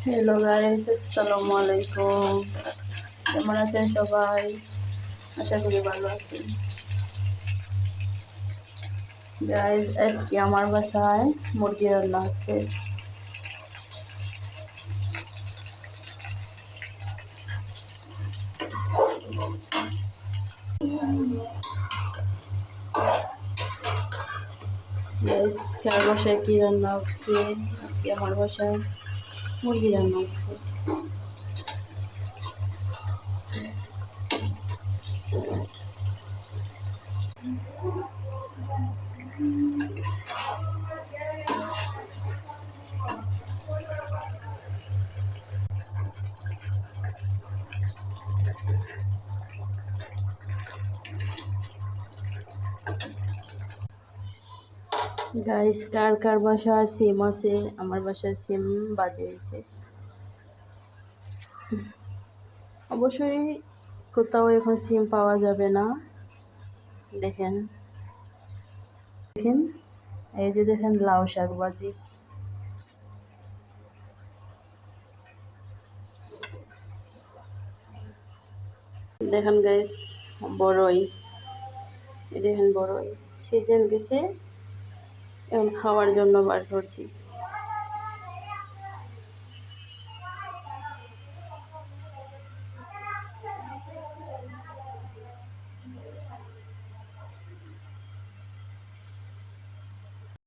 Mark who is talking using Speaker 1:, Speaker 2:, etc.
Speaker 1: Hello guys, আসসালামু আলাইকুম। কেমন আছেন সবাই? আশা করি ভালো আছেন। গাইস, আজকে আমার বাসায় মুরগি রান্না হচ্ছে। গাইস, কার বাসায় কি রান্না হচ্ছে? আজকে আমার বাসায় মুরগি রান্না হচ্ছে। গাইস, কার কার বাসায় সিম আছে? আমার বাসায় সিম বাজে হয়েছে। অবশ্যই কোথাও এখন সিম পাওয়া যাবে না। দেখেন দেখেন, এই যে দেখেন লাউ শাক ভাজি। দেখেন গাইস, বড়ই, এই দেখেন বড়ই সিজন গেছে, এখন খাওয়ার জন্য বার করছি।